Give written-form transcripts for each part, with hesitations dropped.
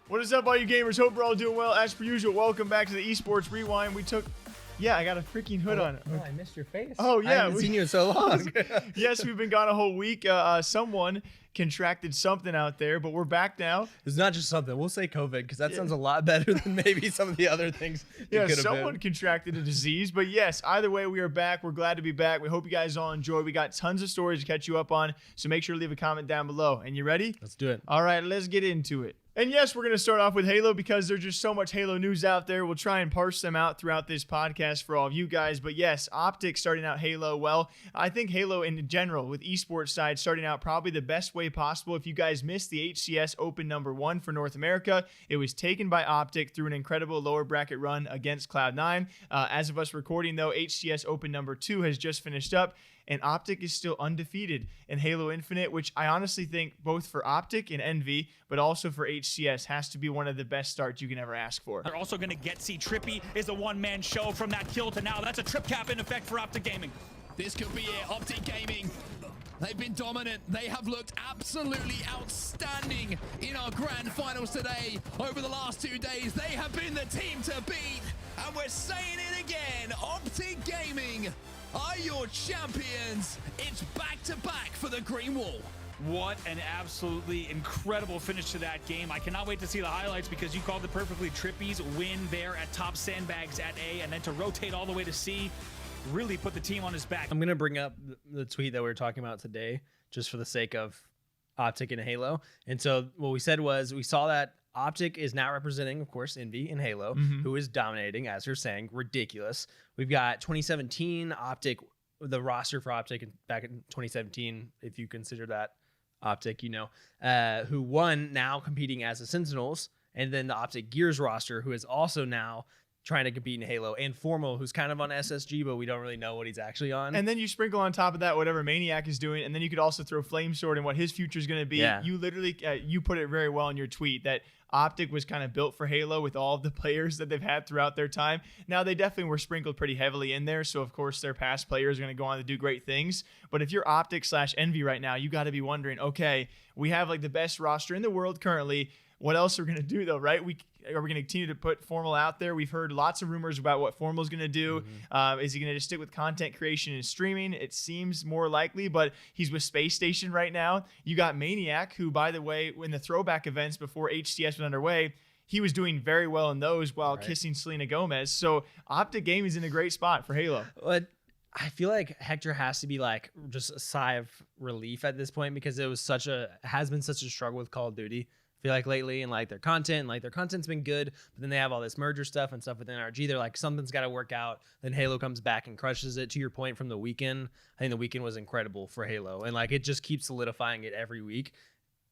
What is up, all you gamers? Hope we're all doing well. As per usual, welcome back to the Esports Rewind. Yeah, I got a freaking hood on. Oh, I missed your face. Oh, yeah. I haven't seen you in so long. Yes, we've been gone a whole week. Someone contracted something out there, but we're back now. It's not just something. We'll say COVID, because that sounds a lot better than maybe some of the other things. Yeah, someone contracted a disease. But yes, either way, we are back. We're glad to be back. We hope you guys all enjoy. We got tons of stories to catch you up on, so make sure to leave a comment down below. And you ready? Let's do it. All right, let's get into it. And yes, we're going to start off with Halo because there's just so much Halo news out there. We'll try and parse them out throughout this podcast for all of you guys. But yes, OpTic starting out Halo well. I think Halo in general with esports side starting out probably the best way possible. If you guys missed the HCS Open #1 for North America, it was taken by OpTic through an incredible lower bracket run against Cloud9. As of us recording though, HCS Open #2 has just finished up. And OpTic is still undefeated in Halo Infinite, which I honestly think both for OpTic and Envy, but also for HCS, has to be one of the best starts you can ever ask for. They're also going to get see Trippy is a one-man show from that kill to now. That's a trip cap in effect for OpTic Gaming. This could be it. OpTic Gaming, they've been dominant. They have looked absolutely outstanding in our grand finals today. Over the last 2 days, they have been the team to beat. And we're saying it again, OpTic Gaming are your champions. It's back-to-back for the Green Wall. What an absolutely incredible finish to that game. I cannot wait to see the highlights because you called it perfectly. Trippy's win there at top sandbags at A, and then to rotate all the way to C, really put the team on his back. I'm going to bring up the tweet that we were talking about today just for the sake of OpTic and Halo. And so what we said was we saw that OpTic is now representing, of course, Envy in Halo, who is dominating, as you're saying, ridiculous. We've got 2017 OpTic, the roster for OpTic back in 2017, if you consider that OpTic, you know, who won, now competing as the Sentinels, and then the OpTic Gears roster, who is also now trying to compete in Halo, and Formal, who's kind of on SSG, but we don't really know what he's actually on. And then you sprinkle on top of that whatever Maniac is doing, and then you could also throw Flamesword and what his future is going to be. Yeah. You literally, you put it very well in your tweet that OpTic was kind of built for Halo with all of the players that they've had throughout their time. Now, they definitely were sprinkled pretty heavily in there, so of course their past players are going to go on to do great things. But if you're OpTic / Envy right now, you got to be wondering, okay, we have like the best roster in the world currently. What else are we going to do, though, right? Are we going to continue to put Formal out there? We've heard lots of rumors about what Formal's going to do. Is he going to just stick with content creation and streaming? It seems more likely, but he's with Space Station right now. You got Maniac, who, by the way, in the throwback events before HCS was underway, he was doing very well in those while kissing Selena Gomez. So OpTic Gaming is in a great spot for Halo. But I feel like Hector has to be like just a sigh of relief at this point because it was has been such a struggle with Call of Duty. I feel like lately, and like their content's been good, but then they have all this merger stuff and stuff with NRG. They're like, something's got to work out. Then Halo comes back and crushes it. To your point from the weekend, I think the weekend was incredible for Halo, and like it just keeps solidifying it every week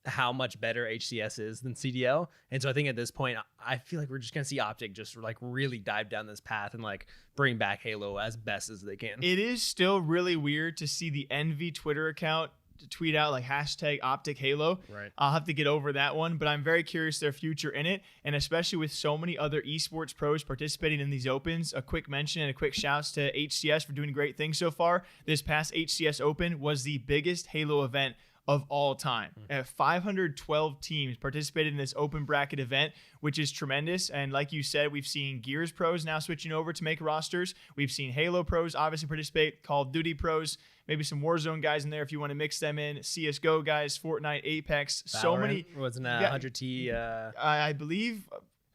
how much better HCS is than CDL. And so I think at this point, I feel like we're just gonna see OpTic just like really dive down this path and like bring back Halo as best as they can. It is still really weird to see the Envy Twitter account to tweet out like hashtag OpTic Halo. Right. I'll have to get over that one, but I'm very curious their future in it, and especially with so many other esports pros participating in these opens. A quick mention and a quick shouts to HCS for doing great things so far. This past HCS Open was the biggest Halo event of all time. 512 teams participated in this open bracket event, which is tremendous. And like you said, we've seen Gears pros now switching over to make rosters. We've seen Halo pros obviously participate, Call of Duty pros, maybe some Warzone guys in there if you want to mix them in, CSGO guys, Fortnite, Apex, Valorant, so many. Wasn't 100T? I believe.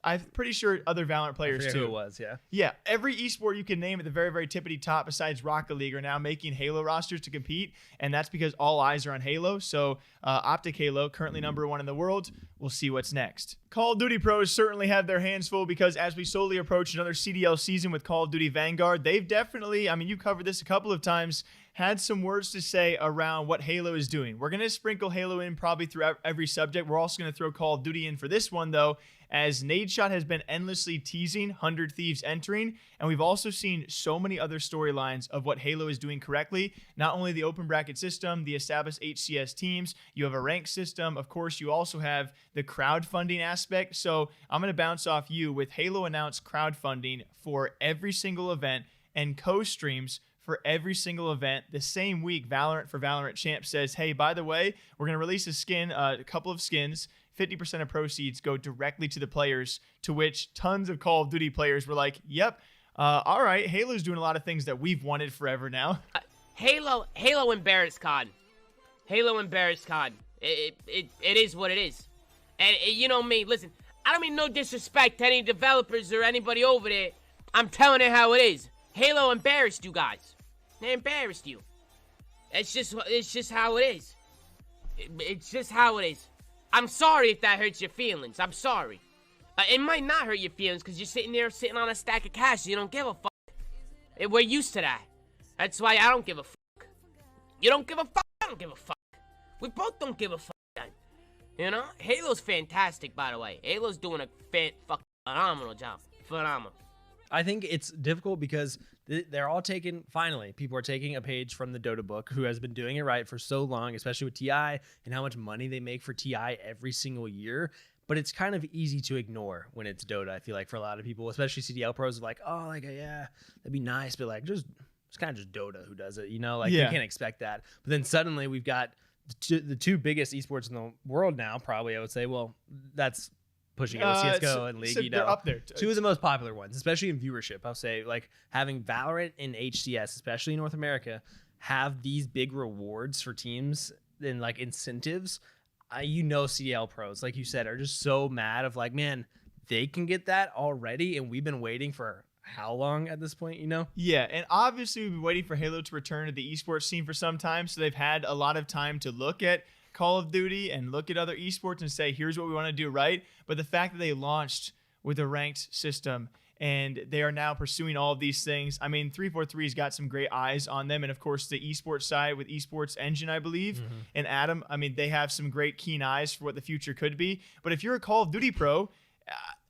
I'm pretty sure other Valorant players too. Who it was, yeah. Yeah, every esport you can name at the very, very tippity top besides Rocket League are now making Halo rosters to compete, and that's because all eyes are on Halo. So OpTic Halo, currently #1 in the world. We'll see what's next. Call of Duty pros certainly have their hands full because as we slowly approach another CDL season with Call of Duty Vanguard, they've definitely, I mean, you covered this a couple of times, had some words to say around what Halo is doing. We're going to sprinkle Halo in probably throughout every subject. We're also going to throw Call of Duty in for this one, though, as Nadeshot has been endlessly teasing 100 Thieves entering, and we've also seen so many other storylines of what Halo is doing correctly. Not only the open bracket system, the established HCS teams, you have a rank system. Of course, you also have the crowdfunding aspect. So I'm going to bounce off you with Halo announced crowdfunding for every single event and co-streams for every single event. The same week, Valorant for Valorant Champ says, hey, by the way, we're going to release a skin, a couple of skins. 50% of proceeds go directly to the players, to which tons of Call of Duty players were like, yep, all right, Halo's doing a lot of things that we've wanted forever now. Halo embarrassed COD. Halo embarrassed COD. It is what it is. And you know me, listen, I don't mean no disrespect to any developers or anybody over there. I'm telling it how it is. Halo embarrassed you guys. They embarrassed you. It's just how it is. It's just how it is. I'm sorry if that hurts your feelings. I'm sorry. It might not hurt your feelings because you're sitting on a stack of cash. You don't give a fuck. We're used to that. That's why I don't give a fuck. You don't give a fuck. I don't give a fuck. We both don't give a fuck. Then. You know? Halo's fantastic, by the way. Halo's doing a fucking phenomenal job. Phenomenal. I think it's difficult because they're all people are taking a page from the Dota book, who has been doing it right for so long, especially with TI and how much money they make for TI every single year. But it's kind of easy to ignore when it's Dota, I feel like, for a lot of people, especially CDL pros, are like, oh, like, yeah, that'd be nice, but like, it's kind of just Dota who does it, you know? Like, you can't expect that. But then suddenly we've got the two biggest esports in the world now, probably, I would say. Well, that's pushing it with CSGO and League, you know. They're up there. Two of the most popular ones, especially in viewership, I'll say. Like, having Valorant and HCS, especially in North America, have these big rewards for teams and, like, incentives. You know, CDL pros, like you said, are just so mad of like, man, they can get that already, and we've been waiting for how long at this point, you know? Yeah, and obviously we've been waiting for Halo to return to the esports scene for some time, so they've had a lot of time to look at Call of Duty and look at other esports and say, here's what we want to do right. But the fact that they launched with a ranked system and they are now pursuing all of these things. I mean, 343's got some great eyes on them. And of course, the esports side with Esports Engine, I believe, and Adam, I mean, they have some great keen eyes for what the future could be. But if you're a Call of Duty pro,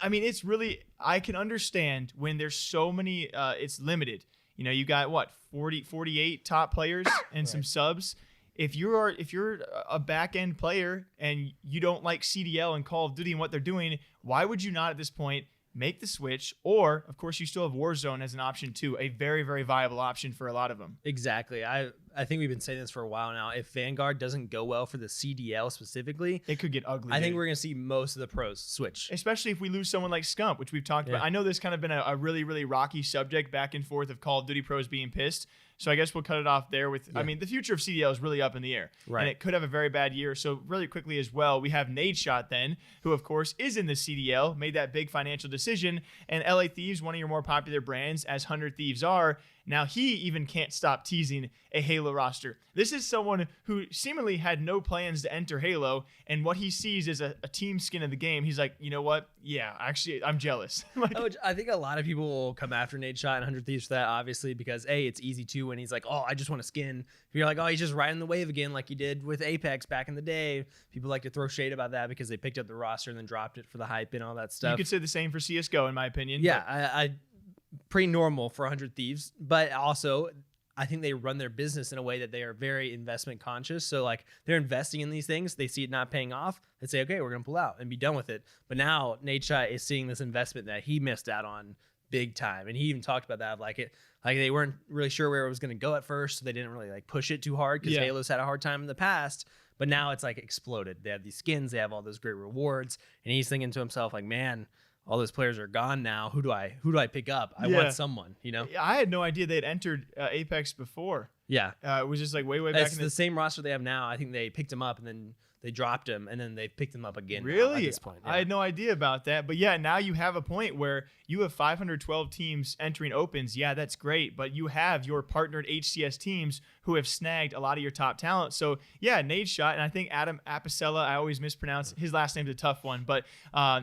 I mean, it's really, I can understand when there's so many, it's limited. You know, you got what, 48 top players and some subs. If you're a back end player and you don't like CDL and Call of Duty and what they're doing, why would you not at this point make the switch? Or of course you still have Warzone as an option too, a very, very viable option for a lot of them. Exactly. I think we've been saying this for a while now. If Vanguard doesn't go well for the CDL specifically, it could get ugly. I think we're going to see most of the pros switch. Especially if we lose someone like Scump, which we've talked about. I know this kind of been a really, really rocky subject back and forth of Call of Duty pros being pissed. So I guess we'll cut it off there with, I mean, the future of CDL is really up in the air. Right. And it could have a very bad year. So really quickly as well, we have Nadeshot then, who of course is in the CDL, made that big financial decision. And LA Thieves, one of your more popular brands, as 100 Thieves are, now he even can't stop teasing a Halo roster. This is someone who seemingly had no plans to enter Halo, and what he sees is a team skin of the game. He's like, you know what? Yeah, actually, I'm jealous. I think a lot of people will come after Nadeshot and 100 Thieves for that, obviously, because A, it's easy to, and he's like, oh, I just want a skin. If you're like, oh, he's just riding the wave again like he did with Apex back in the day. People like to throw shade about that because they picked up the roster and then dropped it for the hype and all that stuff. You could say the same for CSGO, in my opinion. Yeah, I pretty normal for 100 Thieves, but also I think they run their business in a way that they are very investment conscious. So like they're investing in these things, they see it not paying off, they say, okay, we're gonna pull out and be done with it. But now Nadeshot is seeing this investment that he missed out on big time, and he even talked about that, like they weren't really sure where it was gonna go at first, so they didn't really like push it too hard because Halo's had a hard time in the past. But now it's like exploded. They have these skins, they have all those great rewards, and he's thinking to himself like, man, all those players are gone now. Who do I pick up? I want someone, you know? I had no idea they had entered Apex before. Yeah. It was just like way back in the same roster they have now. I think they picked him up and then they dropped him and then they picked him up again. Really? At this point. Yeah. I had no idea about that. But yeah, now you have a point where you have 512 teams entering opens. Yeah, that's great. But you have your partnered HCS teams who have snagged a lot of your top talent. So yeah, Nadeshot, and I think Adam Apicella, I always mispronounce his last name's a tough one, but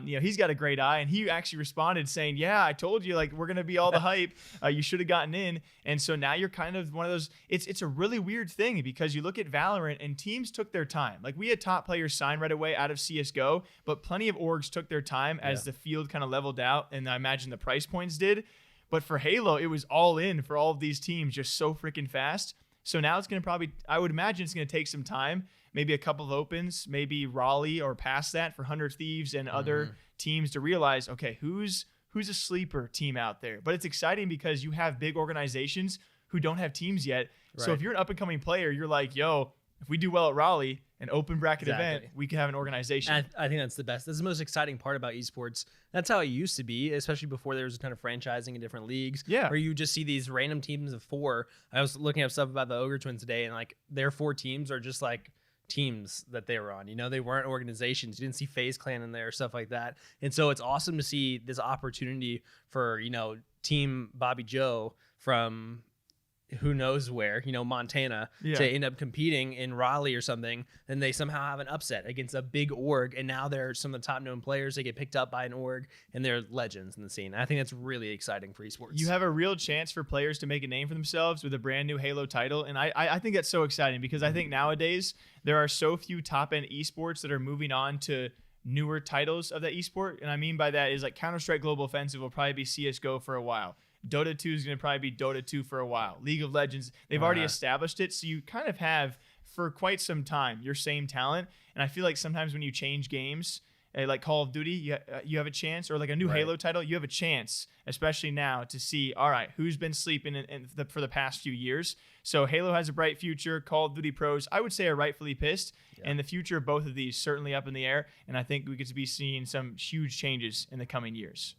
you know, he's got a great eye, and he actually responded saying, yeah, I told you, like, we're gonna be all the hype. You should have gotten in. And so now you're kind of one of those, it's a really weird thing because you look at Valorant and teams took their time. Like, we had top players sign right away out of CSGO, but plenty of orgs took their time as the field kind of leveled out, and I imagine the price points did. But for Halo, it was all in for all of these teams just so freaking fast. So now it's going to probably, I would imagine it's going to take some time, maybe a couple of opens, maybe Raleigh or past that for 100 Thieves and other teams to realize, okay, who's a sleeper team out there? But it's exciting because you have big organizations who don't have teams yet. So Right. if you're an up-and-coming player, you're like, yo, if we do well at Raleigh, an open bracket event, Exactly. we can have an organization. And I think that's the best. That's the most exciting part about esports. That's how it used to be, especially before there was a ton of franchising in different leagues. Yeah. Where you just see these random teams of 4. I was looking up stuff about the Ogre Twins today, and like their 4 teams are just like teams that they were on. You know, they weren't organizations. You didn't see FaZe Clan in there, stuff like that. And so it's awesome to see this opportunity for, you know, Team Bobby Joe from who knows where, you know, Montana, Yeah. to end up competing in Raleigh or something. Then they somehow have an upset against a big org, and now they're some of the top known players. They get picked up by an org, and they're legends in the scene. I think that's really exciting for esports. You have a real chance for players to make a name for themselves with a brand new Halo title. And I think that's so exciting because I think nowadays there are so few top-end esports that are moving on to newer titles of that esport. And I mean by that is like Counter-Strike Global Offensive will probably be CSGO for a while. Dota 2 is going to probably be Dota 2 for a while. League of Legends, they've already established it. So you kind of have, for quite some time, your same talent. And I feel like sometimes when you change games, like Call of Duty, you have a chance, or like a new Halo title, you have a chance, especially now, to see, all right, who's been sleeping for the past few years. So Halo has a bright future. Call of Duty pros, I would say, are rightfully pissed. Yeah. And the future of both of these certainly up in the air. And I think we get to be seeing some huge changes in the coming years.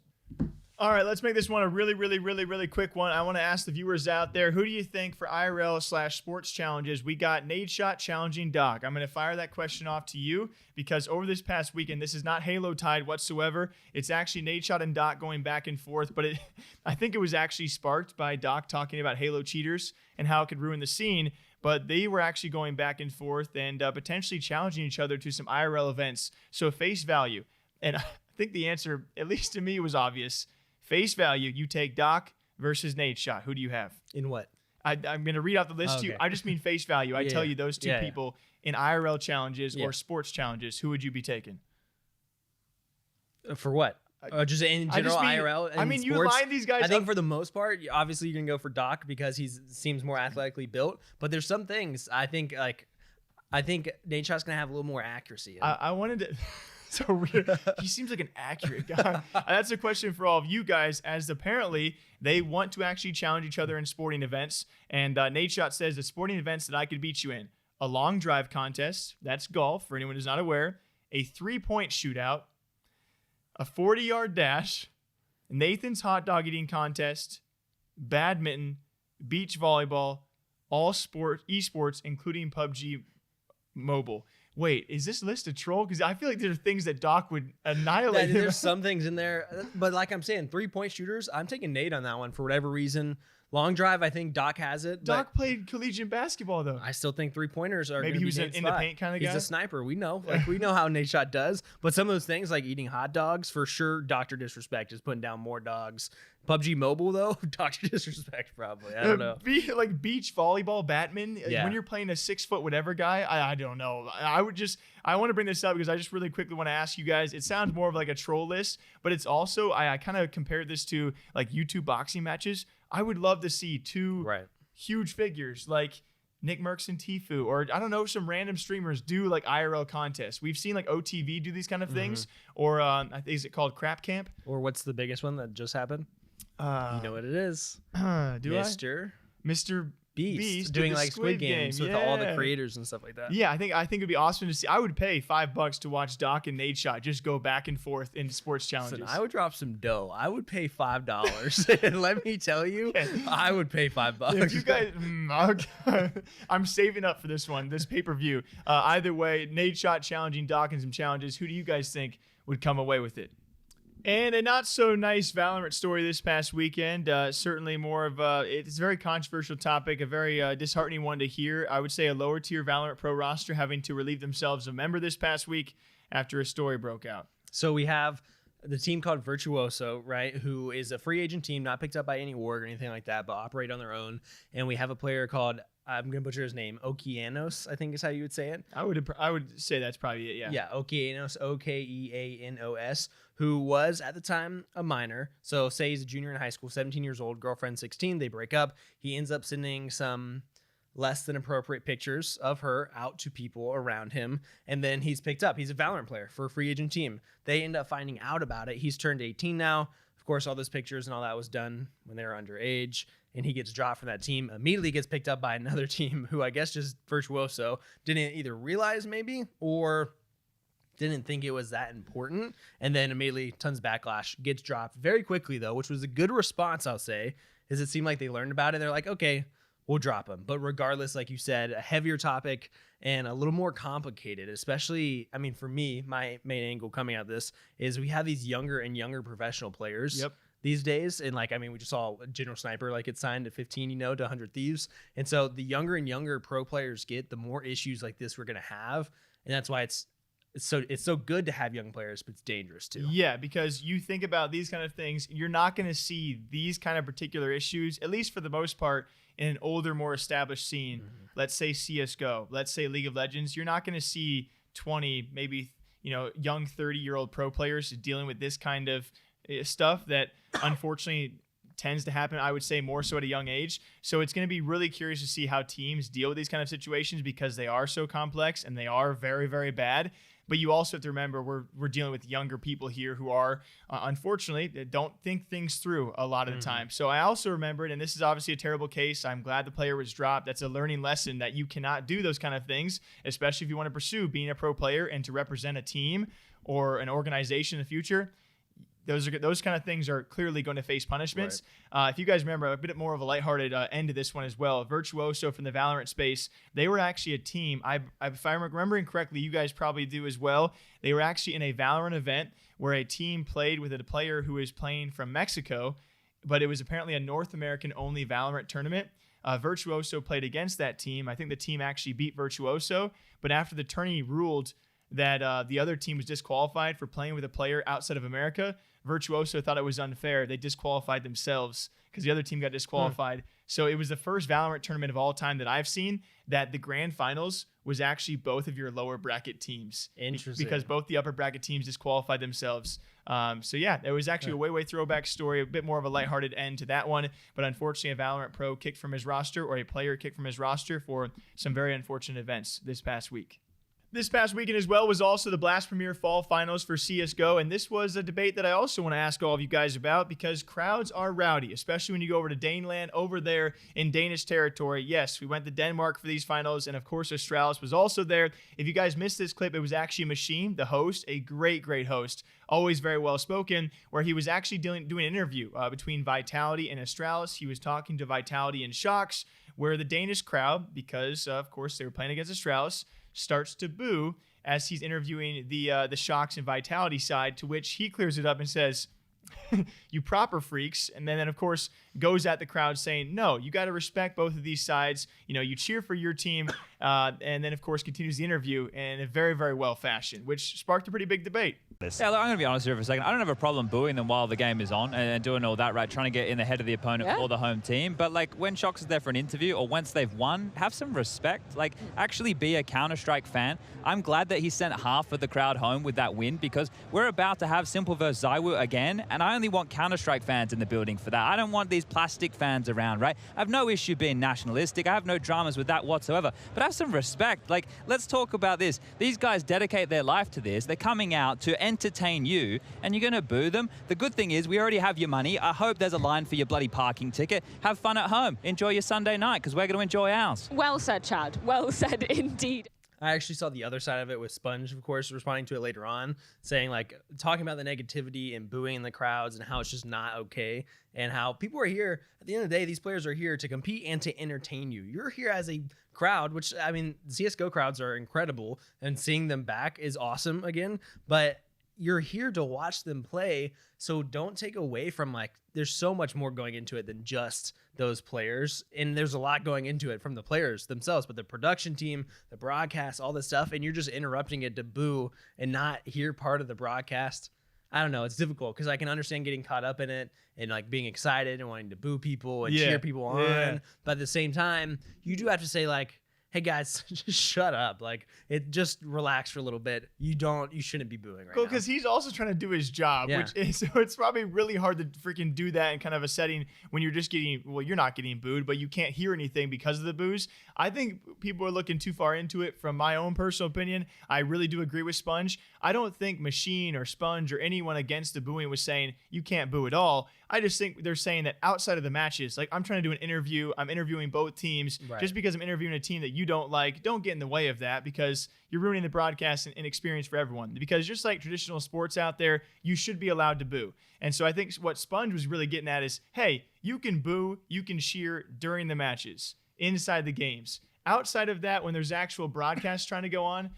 All right, let's make this one a really, really, really, really quick one. I want to ask the viewers out there, who do you think for IRL/sports challenges? We got Nadeshot challenging Doc. I'm going to fire that question off to you because over this past weekend, this is not Halo tied whatsoever. It's actually Nadeshot and Doc going back and forth, but I think it was actually sparked by Doc talking about Halo cheaters and how it could ruin the scene. But they were actually going back and forth and potentially challenging each other to some IRL events. So face value. And I think the answer, at least to me, was obvious. Face value, you take Doc versus Nadeshot. Who do you have? In what? I'm going to read out the list to you. I just mean face value. I tell you those two people in IRL challenges or sports challenges. Who would you be taking? For what? Just in general, IRL. I mean, sports, you line these guys I think up. For the most part, obviously you're gonna go for Doc because he seems more athletically built. But there's some things I think Nadeshot's gonna have a little more accuracy. I wanted to. So weird. He seems like an accurate guy. That's a question for all of you guys, as apparently they want to actually challenge each other in sporting events. And Nadeshot says the sporting events that I could beat you in: a long drive contest, that's golf for anyone who's not aware, a 3-point shootout, a 40-yard dash, Nathan's hot dog eating contest, badminton, beach volleyball, all esports, including PUBG Mobile. Wait, is this list a troll? Because I feel like there are things that Doc would annihilate. Yeah, there's some things in there, but like I'm saying, 3-point shooters, I'm taking Nate on that one for whatever reason. Long drive, I think Doc has it. Doc played collegiate basketball though. I still think 3-pointers are. Maybe he was in the paint kind of guy. He's a sniper. We know, we know how Nadeshot does. But some of those things, like eating hot dogs, for sure, Dr Disrespect is putting down more dogs. PUBG Mobile though, Dr Disrespect probably. I don't know. Like beach volleyball, badminton. Yeah. When you're playing a 6-foot whatever guy, I don't know. I want to bring this up because I just really quickly want to ask you guys. It sounds more of like a troll list, but it's also I kind of compared this to like YouTube boxing matches. I would love to see two huge figures like Nick Merckx and Tfue, or I don't know, some random streamers do like IRL contests. We've seen like OTV do these kind of things, or is it called Crap Camp? Or what's the biggest one that just happened? You know what it is? Mr. Beast doing the like Squid Games with all the creators and stuff like that. Yeah, I think it'd be awesome to see. I would pay $5 to watch Doc and Nadeshot just go back and forth in sports challenges. Listen, I would drop some dough. I would pay $5, and let me tell you, I would pay $5. If you guys, I'm saving up for this one, this pay-per-view. Either way, Nadeshot challenging Doc in some challenges. Who do you guys think would come away with it? And a not so nice Valorant story this past weekend. Certainly more of it's a very controversial topic, a very disheartening one to hear. I would say a lower tier Valorant pro roster having to relieve themselves of a member this past week after a story broke out. So we have the team called Virtuoso, right, who is a free agent team, not picked up by any org or anything like that, but operate on their own. And we have a player called, I'm going to butcher his name, Okeanos, I think is how you would say it. I would say that's probably it, yeah. Yeah, Okeanos, Okeanos, who was at the time a minor. So say he's a junior in high school, 17 years old, girlfriend 16, they break up. He ends up sending some less than appropriate pictures of her out to people around him. And then he's picked up. He's a Valorant player for a free agent team. They end up finding out about it. He's turned 18 now. Of course, all those pictures and all that was done when they were underage. and he gets dropped from that team, immediately gets picked up by another team who I guess just Virtuoso didn't either realize maybe or didn't think it was that important, and then immediately tons of backlash, gets dropped very quickly though, which was a good response, I'll say, is it seemed like they learned about it. They're like, okay, we'll drop him. But regardless, like you said, a heavier topic and a little more complicated, especially, I mean, for me, my main angle coming out of this is we have these younger and younger professional players these days. And like, I mean, we just saw General Sniper, like, it signed at 15, to 100 Thieves. And so the younger and younger pro players get, the more issues like this we're going to have. And that's why it's so good to have young players, but it's dangerous too. Yeah, because you think about these kind of things, you're not going to see these kind of particular issues, at least for the most part, in an older, more established scene. Let's say CSGO, let's say League of Legends. You're not going to see 20, maybe, young 30-year-old pro players dealing with this kind of stuff that unfortunately tends to happen, I would say, more so at a young age. So it's going to be really curious to see how teams deal with these kind of situations, because they are so complex and they are very, very bad. But you also have to remember we're dealing with younger people here who are, unfortunately, don't think things through a lot of the time. So I also remembered, and this is obviously a terrible case, I'm glad the player was dropped. That's a learning lesson that you cannot do those kind of things, especially if you want to pursue being a pro player and to represent a team or an organization in the future. Those kind of things are clearly going to face punishments. If you guys remember, a bit more of a lighthearted end to this one as well. Virtuoso from the Valorant space, they were actually a team. If I'm remembering correctly, you guys probably do as well. They were actually in a Valorant event where a team played with a player who was playing from Mexico, but it was apparently a North American only Valorant tournament. Virtuoso played against that team. I think the team actually beat Virtuoso, but after the tourney ruled that the other team was disqualified for playing with a player outside of America, Virtuoso thought it was unfair. They disqualified themselves because the other team got disqualified. So it was the first Valorant tournament of all time that I've seen that the grand finals was actually both of your lower bracket teams. Interesting. Because both the upper bracket teams disqualified themselves. So yeah, it was actually a way throwback story, a bit more of a lighthearted end to that one. But unfortunately, a Valorant pro kicked from his roster, or a player kicked from his roster, for some very unfortunate events this past week. This past weekend as well was also the Blast Premier Fall Finals for CSGO, and this was a debate that I also want to ask all of you guys about, because crowds are rowdy, especially when you go over to Daneland, over there in Danish territory. Yes, we went to Denmark for these finals, and of course Australis was also there. If you guys missed this clip, it was actually Machine, the host, a great host, always very well spoken, where he was actually doing an interview between Vitality and Australis. He was talking to Vitality and Shocks, where the Danish crowd, because of course they were playing against Australis, starts to boo as he's interviewing the Shocks and Vitality side, to which he clears it up and says, "You proper freaks," and then of course goes at the crowd saying, "No, you got to respect both of these sides. You cheer for your team," and then of course continues the interview in a very, very well fashion, which sparked a pretty big debate. Yeah, look, I'm going to be honest here for a second. I don't have a problem booing them while the game is on and doing all that, right? Trying to get in the head of the opponent for the home team. But like when Shocks is there for an interview or once they've won, have some respect. Like actually be a Counter-Strike fan. I'm glad that he sent half of the crowd home with that win, because we're about to have Simple vs. Zywoo again, and I only want Counter-Strike fans in the building for that. I don't want these plastic fans around, right? I have no issue being nationalistic. I have no dramas with that whatsoever. But have some respect. Like, let's talk about this. These guys dedicate their life to this. They're coming out to entertain you, and you're going to boo them. The good thing is we already have your money. I hope there's a line for your bloody parking ticket. Have fun at home. Enjoy your Sunday night, because we're going to enjoy ours. Well said, Chad. Well said indeed. I actually saw the other side of it with Sponge, of course, responding to it later on, saying, like, talking about the negativity and booing the crowds and how it's just not okay, and how people are here. At the end of the day, these players are here to compete and to entertain you. You're here as a crowd, which, I mean, CSGO crowds are incredible, and seeing them back is awesome again, but you're here to watch them play, so don't take away from, like, there's so much more going into it than just those players, and there's a lot going into it from the players themselves, but the production team, the broadcast, all this stuff, and you're just interrupting it to boo and not hear part of the broadcast. I don't know, it's difficult, because I can understand getting caught up in it and like being excited and wanting to boo people and cheer people on, but at the same time, you do have to say, like, hey guys, just shut up. Like, it just relax for a little bit. You shouldn't be booing right now. Because he's also trying to do his job, Yeah. which is, so it's probably really hard to freaking do that in kind of a setting when you're just getting, well, you're not getting booed, but you can't hear anything because of the boos. I think people are looking too far into it. From my own personal opinion, I really do agree with Sponge. I don't think Machine or Sponge or anyone against the booing was saying you can't boo at all. I just think they're saying that outside of the matches, like I'm trying to do an interview, I'm interviewing both teams. Right. Just because I'm interviewing a team that you don't like, don't get in the way of that, because you're ruining the broadcast and experience for everyone. Because just like traditional sports out there, you should be allowed to boo. And so I think what Sponge was really getting at is, hey, you can boo, you can cheer during the matches, inside the games. Outside of that, when there's actual broadcasts trying to go on,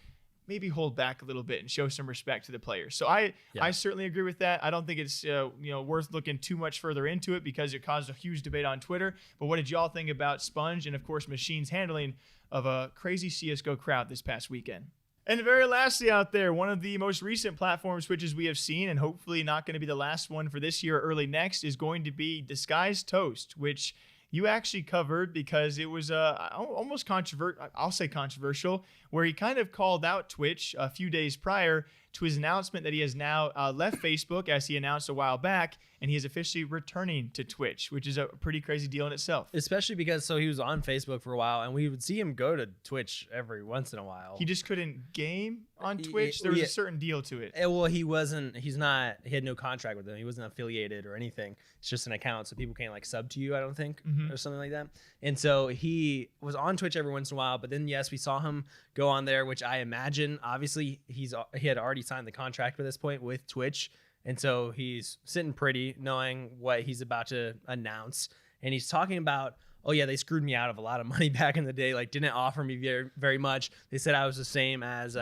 maybe hold back a little bit and show some respect to the players. So I certainly agree with that. I don't think it's worth looking too much further into it because it caused a huge debate on Twitter. But what did y'all think about Sponge and, of course, Machine's handling of a crazy CSGO crowd this past weekend? And very lastly out there, one of the most recent platform switches we have seen, and hopefully not going to be the last one for this year or early next, is going to be Disguised Toast, which you actually covered because it was almost controversial. I'll say controversial, where he kind of called out Twitch a few days prior to his announcement that he has now left Facebook, as he announced a while back, and he is officially returning to Twitch, which is a pretty crazy deal in itself. Especially because he was on Facebook for a while, and we would see him go to Twitch every once in a while. He just couldn't game on Twitch. There was a certain deal to it. Well, he had no contract with them. He wasn't affiliated or anything. It's just an account, so people can't like sub to you, I don't think, or something like that. And so he was on Twitch every once in a while, but then yes, we saw him go on there, which I imagine obviously he had already signed the contract at this point with Twitch. And so he's sitting pretty, knowing what he's about to announce. And he's talking about, oh yeah, they screwed me out of a lot of money back in the day. Like, didn't offer me very, very much. They said I was the same as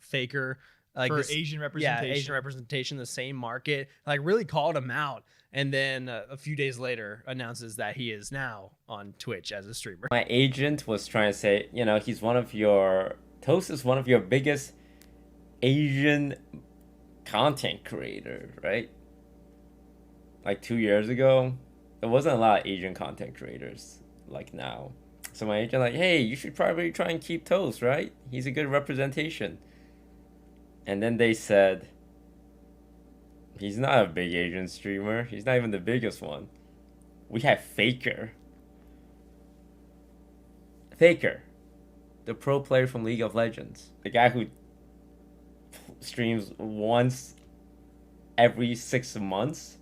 Faker. Like for Asian representation. Yeah, Asian representation, the same market. Like, really called him out. And then a few days later announces that he is now on Twitch as a streamer. My agent was trying to say, Toast is one of your biggest Asian content creator, right? Like 2 years ago, there wasn't a lot of Asian content creators like now. So my agent like, hey, you should probably try and keep Toast, right? He's a good representation. And then they said, he's not a big Asian streamer. He's not even the biggest one. We have Faker. Faker, the pro player from League of Legends. The guy who streams once every 6 months.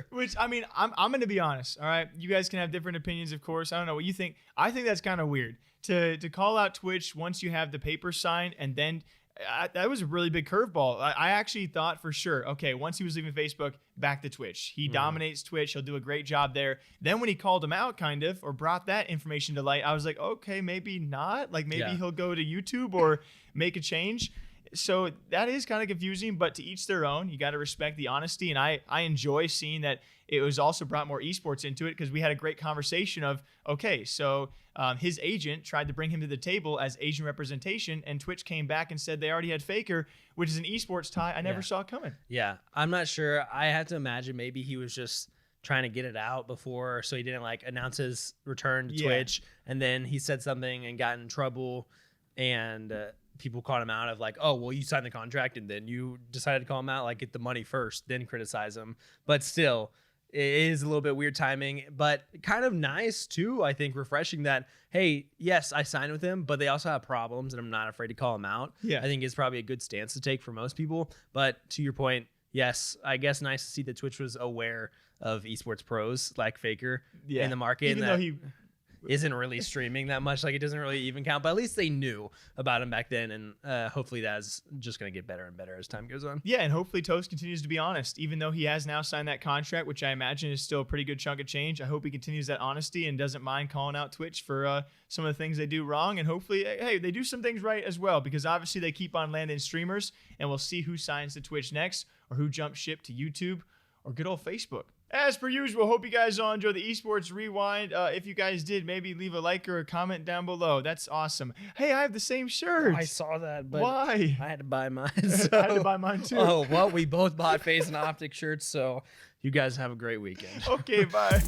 Which, I mean, I'm going to be honest, all right? You guys can have different opinions, of course. I don't know what you think. I think that's kind of weird to call out Twitch once you have the paper signed, and then that was a really big curveball. I actually thought for sure, okay, once he was leaving Facebook, back to Twitch. He dominates Twitch. He'll do a great job there. Then when he called him out kind of, or brought that information to light, I was like, okay, maybe not. Like maybe he'll go to YouTube or make a change. So that is kind of confusing, but to each their own. You got to respect the honesty, and I enjoy seeing that it was also brought more esports into it, because we had a great conversation of, okay, so his agent tried to bring him to the table as Asian representation, and Twitch came back and said they already had Faker, which is an esports tie I never saw coming. Yeah, I'm not sure. I have to imagine maybe he was just trying to get it out before, so he didn't like announce his return to Twitch, and then he said something and got in trouble, and people called him out of like, oh, well, you signed the contract and then you decided to call him out, like get the money first, then criticize him. But still, it is a little bit weird timing, but kind of nice too, I think, refreshing that, hey, yes, I signed with him, but they also have problems and I'm not afraid to call him out. Yeah, I think it's probably a good stance to take for most people. But to your point, yes, I guess nice to see that Twitch was aware of esports pros like Faker in the market. Even though he isn't really streaming that much, like it doesn't really even count, but at least they knew about him back then, and hopefully that's just going to get better and better as time goes on. Yeah, and hopefully Toast continues to be honest, even though he has now signed that contract, which I imagine is still a pretty good chunk of change. I hope he continues that honesty and doesn't mind calling out Twitch for some of the things they do wrong, and hopefully, hey, they do some things right as well, because obviously they keep on landing streamers, and we'll see who signs to Twitch next, or who jumps ship to YouTube, or good old Facebook. As per usual, hope you guys all enjoy the Esports Rewind. If you guys did, maybe leave a like or a comment down below. That's awesome. Hey, I have the same shirt. I saw that, but why? I had to buy mine. So. I had to buy mine too. Oh, well, we both bought FaZe and OpTic shirts, so you guys have a great weekend. Okay, bye.